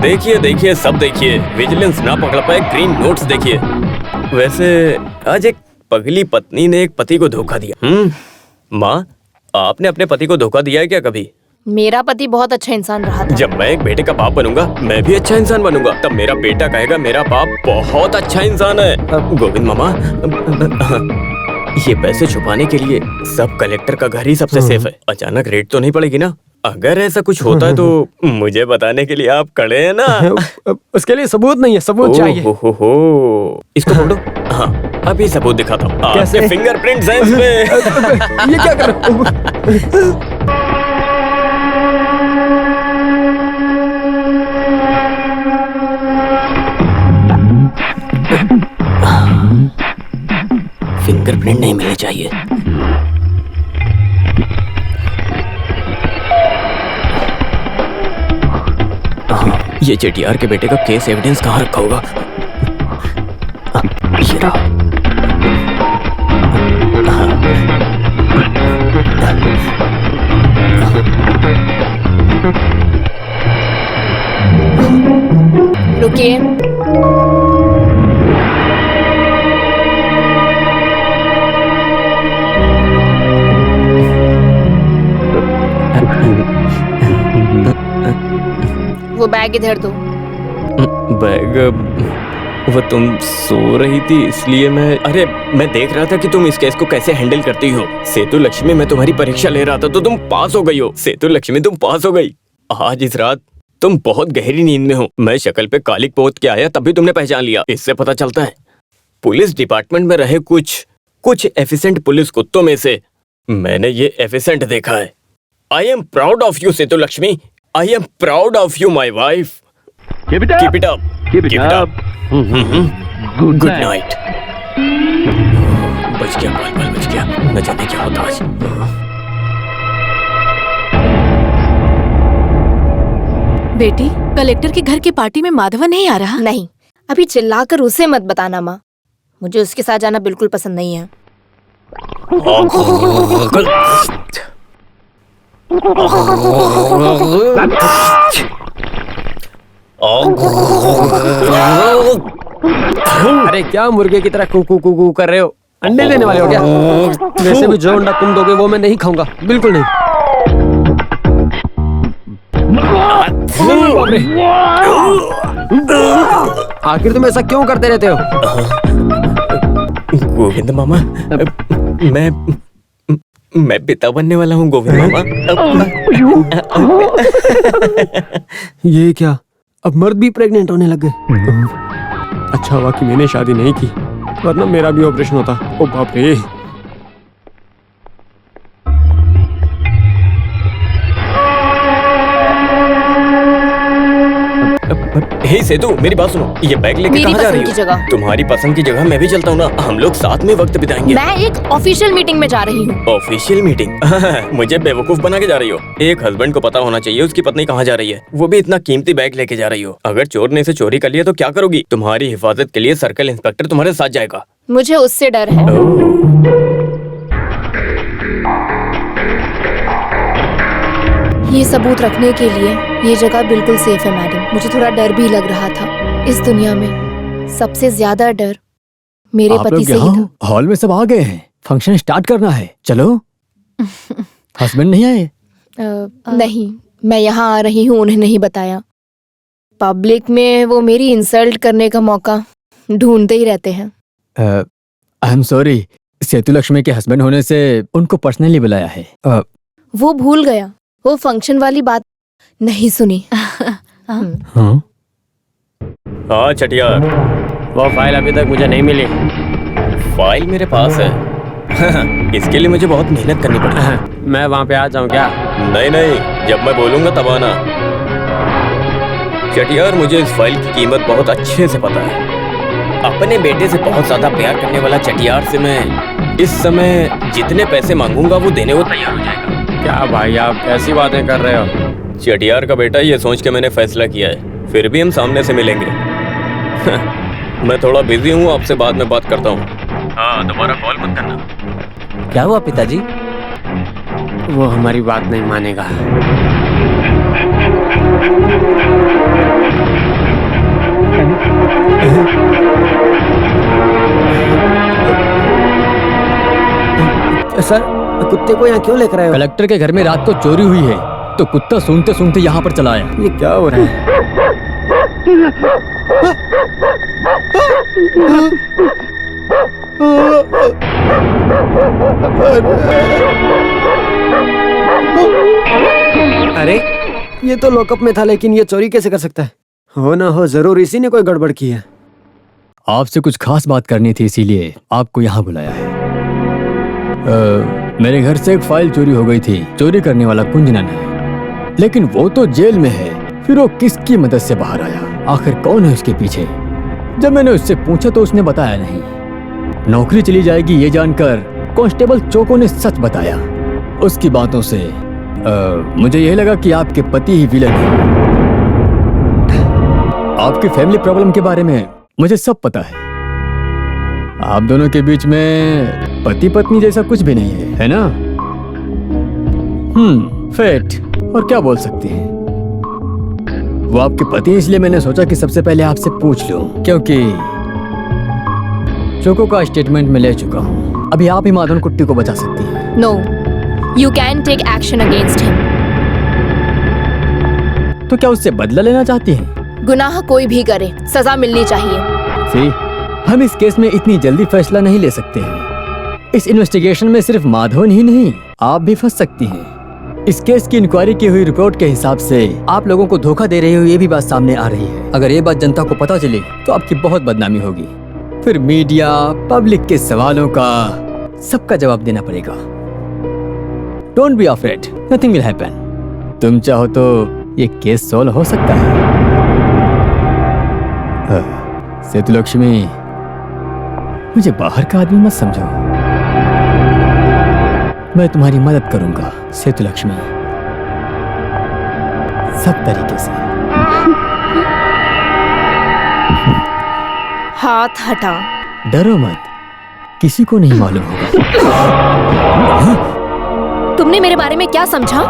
देखिए देखिए सब देखिए, विजिलेंस ना पकड़ पाए ग्रीन नोट्स देखिए। वैसे आज एक पगली पत्नी ने एक पति को धोखा दिया। माँ, आपने अपने पति को धोखा दिया है क्या कभी? मेरा पति बहुत अच्छा इंसान रहा था। जब मैं एक बेटे का बाप बनूंगा, मैं भी अच्छा इंसान बनूंगा। तब मेरा बेटा कहेगा मेरा बाप बहुत अच्छा इंसान है। गोविंद मामा, ये पैसे छुपाने के लिए सब कलेक्टर का घर ही सबसे सेफ है। अचानक रेड तो नहीं पड़ेगी ना? अगर ऐसा कुछ होता है तो मुझे बताने के लिए आप खड़े हैं ना। उसके लिए सबूत नहीं है, सबूत चाहिए। हो। इसको पकड़ो। हाँ, अभी सबूत दिखाता हूँ। आपके फिंगरप्रिंट्स हैं इसमें। ये क्या कर रहे हो? फिंगरप्रिंट नहीं मिलने चाहिए। ये चेटियार के बेटे का केस एविडेंस कहाँ रखा होगा? ये रहा। रुकिए। वो बैग इधर दो। बैग? वो तुम सो रही थी इसलिए मैं देख रहा था कि तुम इस केस को कैसे हैंडल करती हो। सेतु लक्ष्मी, मैं तुम्हारी परीक्षा ले रहा था तो तुम पास हो गई हो। सेतु लक्ष्मी, तुम पास हो गई। आज इस रात तुम बहुत गहरी नींद में हो। मैं शक्ल पे कालिक पोत के आया तभी तुमने पहचान लिया। इससे पता चलता है पुलिस डिपार्टमेंट में रहे कुछ एफिशिएंट पुलिस कुत्तों में से मैंने ये एफिशिएंट देखा है। I am proud of you Setu Lakshmi. I am proud of you, my wife. Keep it up. Keep it up. Keep it up. Good night. बच गया, पल बच गया। न जाने क्या होता आज। बेटी, कलेक्टर के घर की पार्टी में माधवन नहीं आ रहा? नहीं, अभी चिल्लाकर उसे मत बताना माँ। मुझे उसके साथ जाना बिल्कुल पसंद नहीं है। अरे क्या मुर्गे की तरह कू कर रहे हो? अंडे देने वाले हो क्या? वैसे भी जो अंडा तुम दोगे वो मैं नहीं खाऊंगा, बिल्कुल नहीं। आखिर तुम ऐसा क्यों करते रहते हो? गोविंद मामा, मैं पिता बनने वाला हूँ गोविंद मामा। ये क्या, अब मर्द भी प्रेग्नेंट होने लग गए? अच्छा हुआ कि मैंने शादी नहीं की, वरना मेरा भी ऑपरेशन होता। ओ बाप रे। हे सेतु, मेरी बात सुनो। ये बैग लेके कहाँ जा रही हो? जगह। तुम्हारी पसंद की जगह मैं भी चलता हूँ ना। हम लोग साथ में वक्त बिताएंगे। मैं एक ऑफिशियल मीटिंग में जा रही हूँ। Official meeting? मुझे बेवकूफ बना के जा रही हो। एक हस्बैंड को पता होना चाहिए उसकी पत्नी कहाँ जा रही है, वो भी इतना कीमती बैग लेके जा रही हो। अगर चोर ने इसे चोरी कर लिया तो क्या करोगी? तुम्हारी हिफाजत के लिए सर्कल इंस्पेक्टर तुम्हारे साथ जाएगा। मुझे उससे डर है। ये सबूत रखने के लिए ये जगह बिल्कुल सेफ है मैडम। मुझे थोड़ा डर भी लग रहा था। इस दुनिया में सबसे ज्यादा डर मेरे पति से ही था। हॉल में सब आ गए हैं, फंक्शन स्टार्ट करना है। चलो। हस्बैंड नहीं आए? नहीं, मैं यहाँ आ रही हूँ उन्हें नहीं बताया। पब्लिक में वो मेरी इंसल्ट करने का मौका ढूंढते ही रहते हैं। आई एम सॉरी, सेतु लक्ष्मी के हस्बैंड होने से उनको पर्सनली बुलाया है। वो भूल गया, वो फंक्शन वाली बात नहीं सुनी। हाँ चटियार, वो फाइल अभी तक मुझे नहीं मिली। फाइल मेरे पास है। इसके लिए मुझे बहुत मेहनत करनी पड़ी। मैं वहाँ पे आ जाऊँ क्या? नहीं, जब मैं बोलूंगा तब आना। चटियार, मुझे इस फाइल की कीमत बहुत अच्छे से पता है। अपने बेटे से बहुत ज्यादा प्यार करने वाला चटियार से मैं इस समय जितने पैसे मांगूंगा वो देने को तैयार हो जाएगा। क्या भाई, आप कैसी बातें कर रहे हो? चटियार का बेटा, ये सोच के मैंने फैसला किया है, फिर भी हम सामने से मिलेंगे। मैं थोड़ा बिजी हूँ, आपसे बाद में बात करता हूँ। हाँ, दोबारा कॉल मत करना। क्या हुआ पिताजी? वो हमारी बात नहीं मानेगा। सर, कुत्ते को यहाँ क्यों लेकर आए हो? कलेक्टर के घर में रात को चोरी हुई है तो कुत्ता सूंघते सूंघते यहाँ पर चला आया। ये क्या हो रहा है? अरे ये तो लॉकअप में था, लेकिन ये चोरी कैसे कर सकता है? हो ना हो जरूर इसी ने कोई गड़बड़ की है। आपसे कुछ खास बात करनी थी, इसीलिए आपको यहाँ बुलाया है। मेरे घर से एक फाइल चोरी हो गई थी। चोरी करने वाला कुंजनन है, लेकिन वो तो जेल में है। फिर वो किसकी मदद से बाहर आया? आखिर कौन है उसके पीछे? जब मैंने उससे पूछा तो उसने बताया नहीं। नौकरी चली जाएगी ये जानकर कांस्टेबल चोको ने सच बताया। उसकी बातों से मुझे यह लगा कि आपके पति ही विलन है। आपकी फैमिली प्रॉब्लम के बारे में मुझे सब पता है। आप दोनों के बीच में पति पत्नी जैसा कुछ भी नहीं है ना? फेट, और क्या बोल सकते हैं। वो आपके पति हैं, इसलिए मैंने सोचा कि सबसे पहले आपसे पूछ लूं, क्योंकि चोको का स्टेटमेंट मैं ले चुका हूं। अभी आप ही माधवन कुट्टी को बचा सकती हैं। No, you can take action against him. तो क्या उससे बदला लेना चाहती हैं? गुनाह कोई भी करे, सजा मिलनी चाहिए। सी, हम इस केस में इतनी जल्दी फैसला नहीं ले सकते हैं। इस इन्वेस्टिगेशन में सिर्फ माधवन ही नहीं, आप भी फंस सकती हैं। इस केस की इंक्वायरी की हुई रिपोर्ट के हिसाब से आप लोगों को धोखा दे रही हो, ये भी बात सामने आ रही है। अगर ये बात जनता को पता चली तो आपकी बहुत बदनामी होगी। फिर मीडिया, पब्लिक के सवालों का सबका जवाब देना पड़ेगा। Don't be afraid, nothing will happen. तुम चाहो तो ये केस सॉल्व हो सकता है। सेतुलक्ष्मी, मुझे बाहर का आदमी मत समझो। मैं तुम्हारी मदद करूंगा सेतुलक्ष्मी, सब तरीके से। हाथ हटा। डरो मत, किसी को नहीं मालूम होगा। तुमने मेरे बारे में क्या समझा?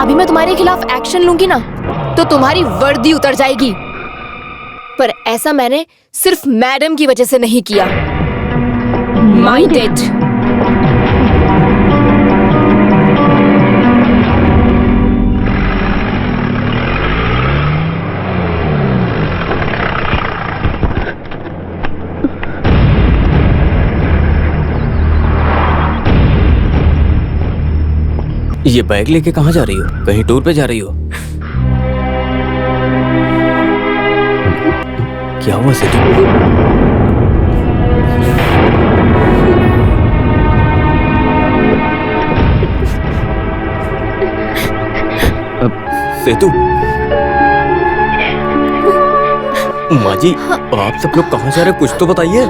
अभी मैं तुम्हारे खिलाफ एक्शन लूंगी ना तो तुम्हारी वर्दी उतर जाएगी। पर ऐसा मैंने सिर्फ मैडम की वजह से नहीं किया। Mind it. ये बैग लेके कहाँ जा रही हो? कहीं टूर पे जा रही हो? क्या हुआ सेतु? सेतु, माँ जी, आप सब लोग कहाँ जा रहे हैं? कुछ तो बताइए।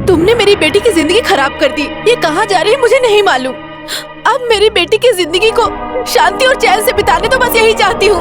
तुमने मेरी बेटी की जिंदगी खराब कर दी। ये कहाँ जा रही है मुझे नहीं मालूम। अब मेरी बेटी की जिंदगी को शांति और चैन से बिताने तो बस यही चाहती हूँ।